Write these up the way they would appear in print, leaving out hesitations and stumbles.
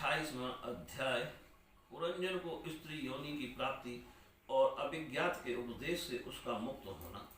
28वां अध्याय पुरंजन को स्त्री योनि की प्राप्ति और अभिज्ञात के उपदेश से उसका मुक्त होना।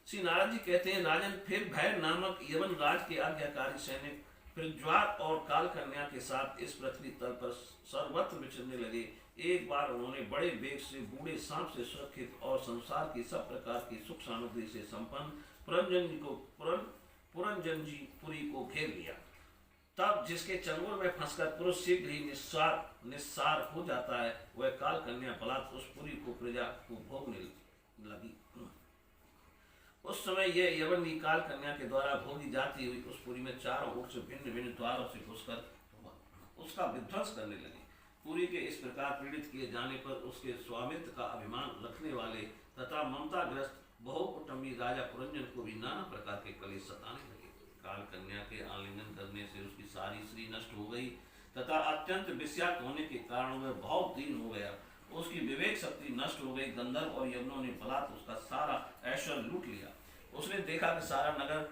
श्री नारद जी कहते हैं, राजन फिर भैर नामक यवन राज के आज्ञाकारी सैनिक प्रज्वार और काल कन्या के साथ इस पृथ्वी तल पर सर्वत्र विचरने लगे। एक बार उन्होंने बड़े वेग से बूढ़े सांप से सुरक्षित और संसार की सब प्रकार की सुख सामग्री से संपन्न पुरंजन जी पुरी को घेर लिया। तब जिसके चंगुल में फंसकर पुरुष शीघ्र ही निस्सार हो जाता है, वह काल कन्या बलात् उस पुरी को प्रजा को भोगने लगी। उस समय यह यवनी काल कन्या के द्वारा भोगी जाती हुई उस पुरी में चारों ओर से भिन्न भिन्न द्वारों से घुसकर उसका विध्वंस करने लगी। पुरी के इस प्रकार पीड़ित किए जाने पर उसके स्वामित्व का अभिमान रखने वाले तथा ममताग्रस्त बहुकुटुंबी राजा पुरंजन को भी नाना प्रकार के कलेश सताने लगे। काल कन्या के आलिंगन करने से उसकी सारी स्त्री नष्ट हो गई तथा अत्यंत विषाक्त होने के कारण वह बहुत दीन हो गया। उसकी विवेक शक्ति नष्ट हो गई। गंधर्व और यवनों ने बलात् उसका सारा ऐश्वर्य लूट लिया। उसने देखा कि सारा नगर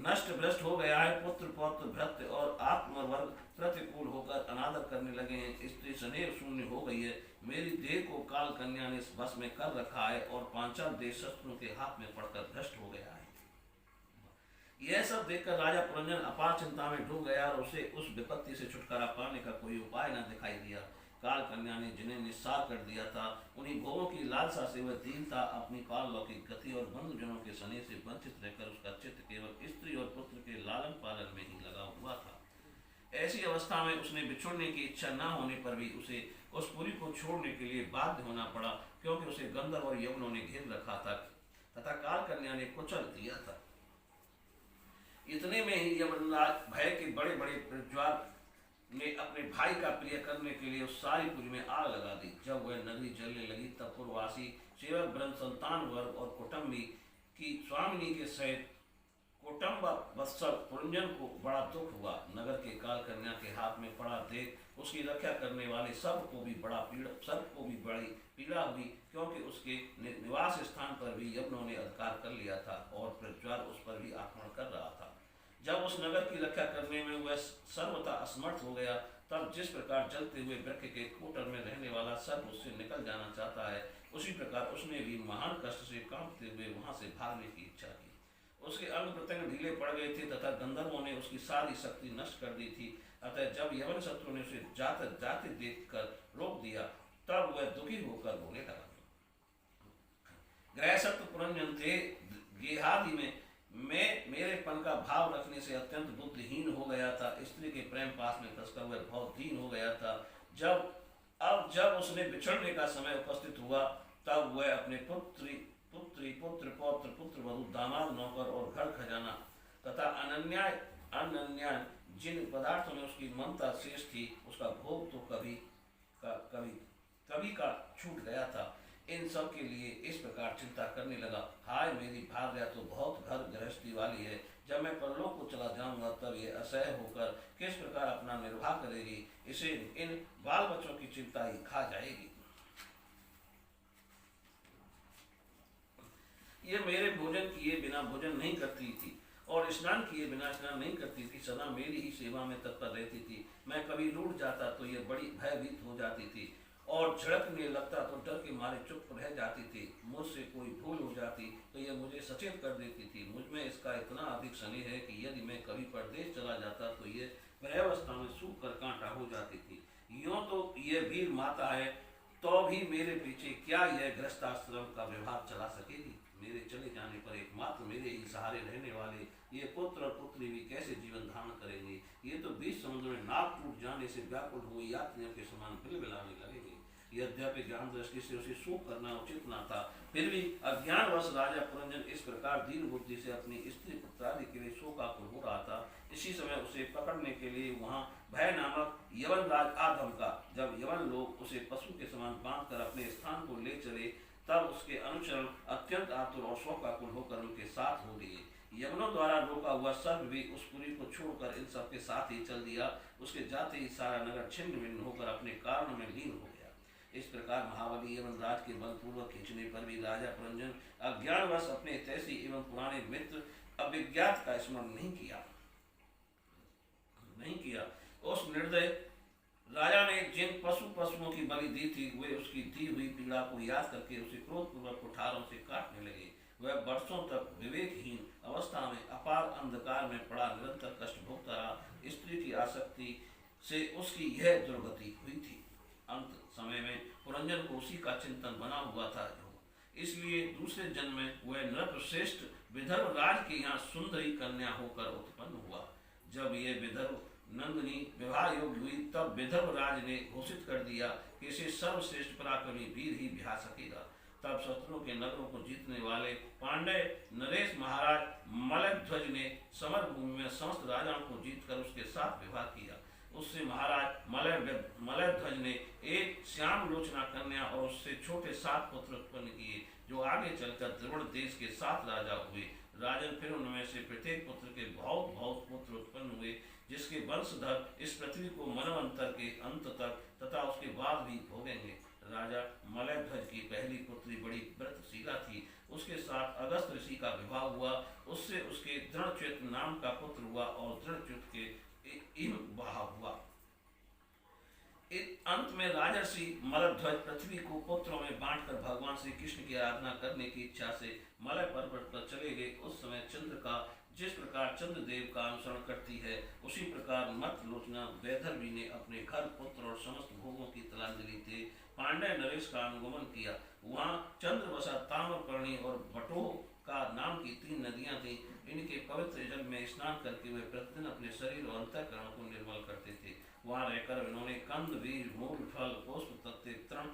नष्ट भ्रष्ट हो गया है। पुत्र पौत्र भ्रत और आत्मवर्ग प्रतिकूल होकर अनादर करने लगे हैं। स्त्री स्नेह शून्य हो गई है। मेरी देह को काल कन्या ने बस में कर रखा है और पांचाल देश शस्त्रों के हाथ में पड़कर भ्रष्ट हो गया है। यह सब देखकर राजा पुरंजन अपार चिंता में डूब गया और उसे उस विपत्ति से छुटकारा पाने का कोई उपाय न दिखाई दिया। काल कन्या ने जिन्हें निस्सार कर दिया था, उन्हीं भोगों की लालसा से वह दीनता अपनी पारलौकिक गति और बंधुजनों के स्नेह से वंचित रहकर उसका चित्त केवल स्त्री और पुत्र के लालन पालन में ही लगा हुआ था। ऐसी अवस्था में उसने बिछुड़ने की इच्छा न होने पर भी उसे उस पुरी को छोड़ने के लिए बाध्य होना पड़ा, क्योंकि उसे गंधर्व और यवनों ने घेर रखा था तथा काल कन्या ने कुचल दिया था। इतने में ही यमराज भय के बड़े बड़े प्रज्वाल ने अपने भाई का प्रिय करने के लिए उस सारी पुरी में आग लगा दी। जब वह नगरी जलने लगी तब पूर्ववासी सेवक ब्रह्म संतान वर्ग और कुटुंबी की स्वामिनी के सहित कुटुंब वत्सल पुरंजन को बड़ा दुख हुआ। नगर के काल कन्या के हाथ में पड़ा देख उसकी रक्षा करने वाले सबको भी बड़ी पीड़ा हुई, क्योंकि उसके निवास स्थान पर भी यवनों ने अधिकार कर लिया था और प्रज्वाल उस पर भी आक्रमण कर रहा था। जब उस नगर की रक्षा करने में वह सर्वथा असमर्थ हो गया, तब जिस प्रकार जलते हुए वृक्ष के कोटर में रहने वाला सर्प उससे निकल जाना चाहता है, उसी प्रकार उसने भी महान कष्ट से कांपते हुए वहां से भागने की इच्छा की। उसके अंग प्रत्यंग ढीले पड़ गए थे तथा गंधर्वों ने उसकी सारी शक्ति नष्ट कर दी थी। अतः जब यवन शत्रु ने उसे जाते देखकर रोक दिया, तब वह दुखी होकर रोने लगा। गृहस्थ पुरंजन थे गेहादि में मैं मेरेपन का भाव रखने से अत्यंत बुद्धिहीन हो गया था। स्त्री के प्रेम पास में फंसकर वह बहुत दीन हो गया था। जब उसने बिछड़ने का समय उपस्थित हुआ, तब वह अपने पुत्री पुत्र पौत्र पुत्र वधु दामाद नौकर और घर खजाना तथा अनन्या जिन पदार्थों में उसकी ममता शेष थी, उसका भोग तो कभी का छूट गया था। इन सब के लिए इस प्रकार चिंता करने लगा, हाय मेरी भार्या तो बहुत घर गृहस्थी वाली है। जब मैं परलोक को चला जाऊंगा तब ये असह्य होकर किस प्रकार अपना निर्वाह करेगी। इसे इन बाल बच्चों की चिंता ही खा जाएगी। ये मेरे भोजन किए बिना भोजन नहीं करती थी और स्नान किए बिना स्नान नहीं करती थी। सदा मेरी ही सेवा में तत्पर रहती थी। मैं कभी रूठ जाता तो ये बड़ी भयभीत हो जाती थी और झड़कने लगता तो डर के मारे चुप रह जाती थी। मुझसे कोई भूल हो जाती तो यह मुझे सचेत कर देती थी। मुझ में इसका इतना अधिक स्नेह है कि यदि मैं कभी परदेश चला जाता तो ये गृहावस्था में सूख कर कांटा हो जाती थी। यूं तो यह वीर माता है, तो भी मेरे पीछे क्या यह गृहस्थाश्रम का व्यवहार चला सकेगी। मेरे चले जाने पर एकमात्र मेरे ही सहारे रहने वाले ये पुत्र और पुत्री भी कैसे जीवन धारण करेंगे। ये तो बीच समुद्र में नाव टूट जाने से व्याकुल हुए यात्रियों के समान बिलबिलाने लगेंगे। यद्यपि ज्ञान दृष्टि से उसे शोक करना उचित न था, फिर भी अज्ञानवश राजा पुरंजन इस प्रकार दीन बुद्धि से अपनी स्त्री पुत्रादि के लिए शोकाकुल हो रहा था। इसी समय उसे पकड़ने के लिए वहां भय नामक यवन राज आ धमका। जब यवन लोग उसे पशु के समान बांधकर अपने स्थान को ले चले, तब उसके अनुचरण अत्यंत आतुर और शोकाकुल होकर उनके साथ हो लिए। यवनों द्वारा रोका हुआ सर्प भी उस पुरी को छोड़कर इन सबके साथ ही चल दिया। उसके जाते ही सारा नगर छिन्न भिन्न होकर अपने कारण में लीन हो गया। इस प्रकार महाबली एवं राज के बलपूर्वक खींचने पर भी राजा पुरंजन अज्ञानवश अपने हितैषी एवं पुराने मित्र अभिज्ञात का स्मरण नहीं किया। उस निर्दय राजा ने जिन पशुओं की बलि दी थी, वे उसकी दी हुई पीड़ा को याद करके उसे क्रोधपूर्वक कुठारों से काटने लगे। वह वर्षों तक विवेकहीन अवस्था में अपार अंधकार में पड़ा निरंतर कष्ट भोगता रहा। स्त्री की आसक्ति से उसकी यह दुर्गति हुई थी। अंत समय में पुरंजन को उसी का चिंतन बना हुआ था, इसलिए दूसरे जन्म में वह नृपश्रेष्ठ विदर्भ राज के यहाँ सुंदरी कन्या होकर उत्पन्न हुआ। जब यह विदर्भ नंदिनी विवाह योग्य हुई, तब विदर्भ राज ने घोषित कर दिया कि इसे सर्वश्रेष्ठ पराक्रमी वीर ही ब्याह सकेगा। तब शत्रुओं के नगरों को जीतने वाले पांडे नरेश महाराज मलयध्वज ने समर भूमि में समस्त राजाओं को जीतकर उसके साथ विवाह किया। उससे महाराज मलयध्वज ने एक श्याम लोचना कन्या और उससे छोटे 7 पुत्र उत्पन्न किए, जो आगे चलकर द्रविड़ देश के 7 राजा हुए। राजन फिर उनमें से प्रत्येक पुत्र के बहुत बहुत पुत्र उत्पन्न हुए, जिसके वंशधर इस पृथ्वी को मनवंतर के अंत तक तथा उसके बाद भी भोगेंगे। राजा मलयध्वज की पहली पुत्री बड़ी व्रतशीला थी। उसके साथ अगस्त ऋषि का विवाह हुआ। उससे उसके दृढ़च्युत नाम का पुत्र हुआ और दृढ़च्युत के बहा हुआ। अंत में राजर्षि मलयध्वज पृथ्वी को पुत्रों में बांटकर भगवान श्री कृष्ण की आराधना करने की इच्छा से मलय पर्वत पर चले गए। उस समय चंद्र का जिस प्रकार चंद्रदेव का अनुसरण करती है, उसी प्रकार मत लोचना वैदर्भी ने अपने घर, पुत्र और समस्त भोगों की तलांजलि थे पांडे नरेश का अनुगमन किया। वहाँ चंद्रवसा, ताम्रपर्णी और बटोह का नाम की 3 नदियां थीं। इनके पवित्र जल में स्नान करके वे प्रतिदिन अपने शरीर और अंतःकरण को निर्मल करते थे। वहां रहकर उन्होंने कंद, बीज, मूल, फल, पुष्प, पत्ते, तृण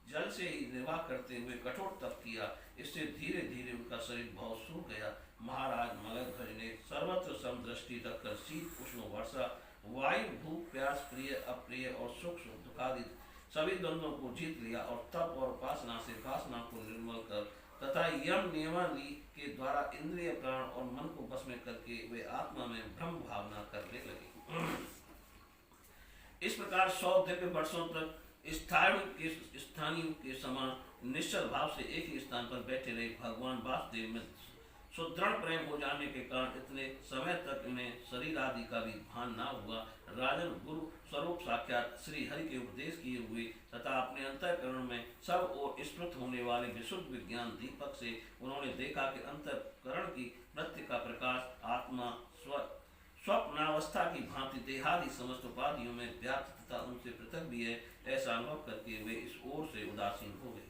जल से ही निर्वाह करते हुए कठोर तप किया। इससे धीरे धीरे उनका शरीर बहुत सूख गया। महाराज मलयध्वज ने सर्वत्र समदृष्टि रखकर शीत, उष्ण, वर्षा, वायु, भूख, प्यास, प्रिय, अप्रिय और सुख दुखादि सभी द्वंद्वों को जीत लिया और तप और उपासना से वासना को निर्मल कर तथा यम नियमावली के द्वारा इंद्रिय, प्राण और मन को वश में करके वे आत्मा में ब्रह्म भावना करने लगे। इस प्रकार 100 दिव्य वर्षों तक स्थानियों के समान निश्चल भाव से एक ही स्थान पर बैठे रहे। भगवान वासुदेव में सुदृढ़ प्रेम हो जाने के कारण इतने समय तक इन्हें शरीर आदि का भी भान न हुआ। राजन गुरु स्वरूप साक्षात श्री हरि के उपदेश किए हुए तथा अपने अंतःकरण में सब ओर स्फुट होने वाले विशुद्ध विज्ञान दीपक से उन्होंने देखा कि अंतःकरण की प्रत्यय का प्रकाश आत्मा स्वप्नावस्था की भांति देहादि समस्त उपाधियों में व्याप्त तथा उनसे पृथक भी है। ऐसा अनुभव करके वे इस ओर से उदासीन हो गए।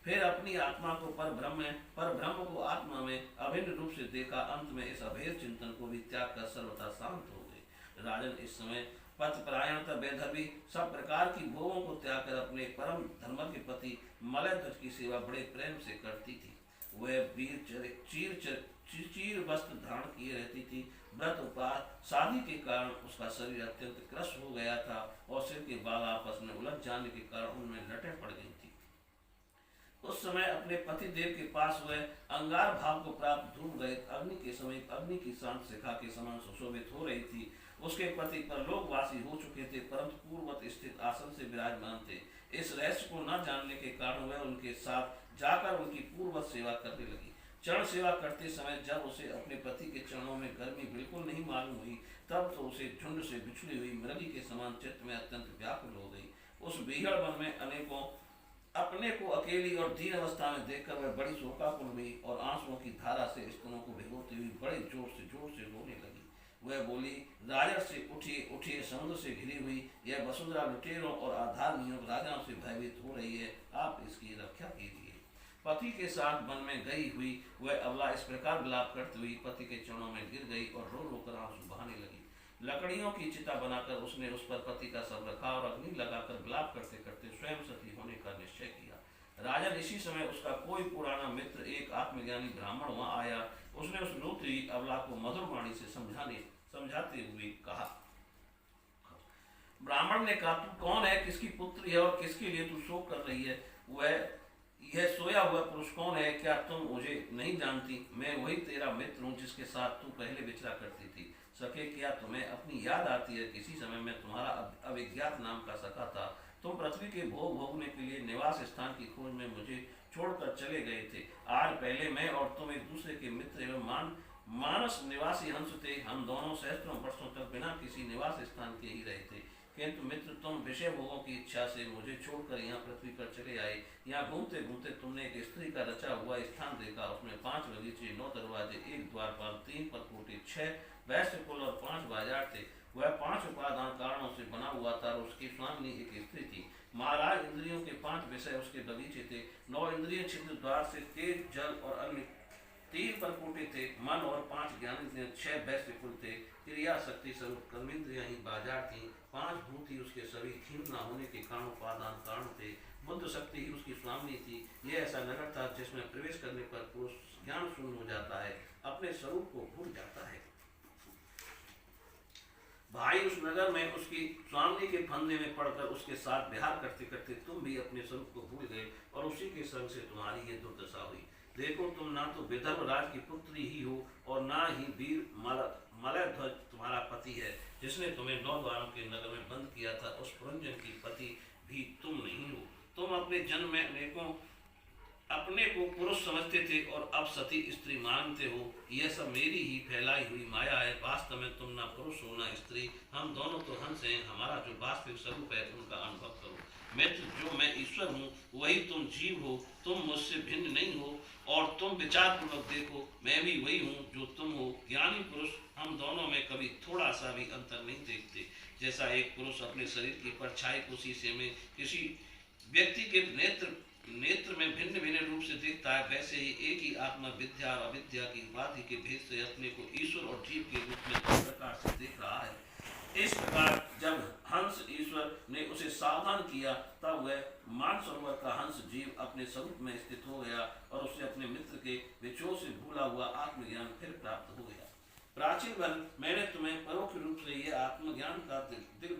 फिर अपनी आत्मा को पर ब्रह्म को आत्मा में अभिन्न रूप से देखा। अंत में इस अभेद चिंतन को भी त्याग कर सर्वथा शांत हो गए। राजन इस समय पथपरायणता वैदर्भी सब प्रकार की भोगों को त्याग कर अपने परम धर्म के पति मलयध्वज की सेवा बड़े प्रेम से करती थी। वह वीर चीर वस्त्र धारण किए रहती थी। व्रत उपवास शादी के कारण उसका शरीर अत्यंत क्रश हो गया था और सिर के बाल आपस में उलझ जाने के कारण उनमें लटें पड़ गई थी। उस समय अपने पति देव के पास वह अंगार भाव को प्राप्त धूम गए अग्नि के समीप अग्नि की शांत शिखा के समान सुशोभित हो रही थी। उसके पति परलोकवासी हो चुके थे, परंतु पूर्ववत स्थित आसन से विराजमान थे। इस रहस्य को न जानने के कारण वह उनके साथ जाकर उनकी पूर्ववत सेवा करने लगी। चरण सेवा करते समय जब उसे अपने पति के चरणों में गर्मी बिल्कुल नहीं मालूम हुई, तब तो उसे झुंड से बिछड़ी हुई मृगी के समान चित्त में अत्यंत व्याकुल हो गई। उस बीहड़ वन में अनेकों अपने को अकेली और दीन अवस्था में देखकर वह बड़ी शोकाकुल हुई और आंसुओं की धारा से स्तनों को भिगोती हुई बड़े जोर से रोने लगी। वह बोली, राजर्षि उठिए उठिए, समुद्र से घिरी हुई यह वसुंधरा लुटेरों और आधारहीनों राजाओं से भयभीत हो रही है, आप इसकी रक्षा कीजिए। पति के साथ वन में गई हुई वह अबला इस प्रकार विलाप करती हुई पति के चरणों में गिर गई और रो रो कर आंसू बहाने लगी। लकड़ियों की चिता बनाकर उसने उस पर पति का शव रखा और अग्नि लगाकर विलाप करते करते स्वयं सती होने का निश्चय किया। राजन इसी समय उसका कोई पुराना मित्र एक आत्मज्ञानी ब्राह्मण वहां आया। उसने उस लूत्री अबला को मधुर वाणी से समझाते हुए कहा। ब्राह्मण ने कहा, तू कौन है, किसकी पुत्री है और किसके लिए तू शोक कर रही है? वह यह सोया हुआ पुरुष कौन है, क्या तुम मुझे नहीं जानती? मैं वही तेरा मित्र हूँ जिसके साथ तू पहले विचरा करती थी। सखे, क्या तुम्हें अपनी याद आती है? किसी समय मैं तुम्हारा अविज्ञात नाम का सखा था। तुम पृथ्वी के भोग भोगने के लिए निवास स्थान की खोज में मुझे छोड़कर चले गए थे। आज पहले मैं और तुम एक दूसरे के मित्र एवं मानस निवासी हंस थे, हम दोनों सहस्त्रों वर्षों तक बिना किसी निवास स्थान के ही रहे थे, किंतु मित्र तुम विषय भोगों की इच्छा से मुझे छोड़कर यहाँ पृथ्वी पर चले आए। यहाँ घूमते घूमते तुमने एक स्त्री का रचा हुआ स्थान देखा, उसमें 5 बगीचे, 9 दरवाजे, 1 द्वारपाल, 3 परकोटे, 6 वैश्य कुल और 5 बाजार थे। वह 5 उपादान कारणों से बना हुआ था और उसकी स्वामिनी एक स्त्री थी। महाराज इंद्रियों के 5 विषय उसके बगीचे थे, 9 इंद्रिय छिद्र द्वार से तेज, जल और अग्नि, 3 परकोटे थे, मन और 5 ज्ञानेंद्रिय, 6 वैश्य कुल थे, क्रिया शक्ति स्वरूप कर्मेंद्रियां ही बाजार थी, 5 भूत ही उसके सभी, क्षीण न होने के कारण उपादान कारण थे, बुद्ध शक्ति ही उसकी स्वामिनी थी। यह ऐसा नगर था जिसमें प्रवेश करने पर पुरुष ज्ञान शून्य हो जाता है, अपने स्वरूप को भूल जाता है। भाई, उस नगर में उसकी स्वामिनी के फंदे में पड़कर उसके साथ विहार करते करते तुम भी अपने स्वरूप को भूल गए और उसी के संग से तुम्हारी ये दुर्दशा हुई। देखो, तुम ना तो विदर्भ राज की पुत्री ही हो और ना ही वीर मलयध्वज तुम्हारा पति है, जिसने तुम्हें 9 द्वारों के नगर में बंद किया था। उस पुरंजन की पति भी तुम नहीं हो। तुम अपने जन्म में अनेकों अपने को पुरुष समझते थे और अब सती स्त्री मानते हो। यह सब मेरी ही फैलाई हुई माया है। वास्तव में तुम ना पुरुष हो ना स्त्री, हम दोनों तो हंस हैं। हमारा जो वास्तविक स्वरूप है उनका अनुभव करो। मित्र, जो मैं ईश्वर हूँ वही तुम जीव हो, तुम मुझसे भिन्न नहीं हो। और तुम विचार पूर्वक देखो, मैं भी वही हूँ जो तुम हो। ज्ञानी पुरुष हम दोनों में कभी थोड़ा सा भी अंतर नहीं देखते। जैसा एक पुरुष अपने शरीर की परछाई को शीशे में किसी व्यक्ति के नेत्र में भिन्न भिन्न रूप से देखता है, वैसे ही एक ही आत्मा विद्या और अविद्या की उपाधि के भेद से अपने को ईश्वर और जीव के रूप में इस प्रकार से देख रहा है। इस प्रकार जब हंस ईश्वर ने उसे सावधान किया, तब वह मानसरोवर का हंस जीव अपने स्वरूप में स्थित हो गया और उसे अपने मित्र के विचों से भूला हुआ आत्मज्ञान फिर प्राप्त हो गया। प्राचीन बल, मैंने तुम्हें परोक्ष रूप से यह आत्मज्ञान का दिग्दर्शन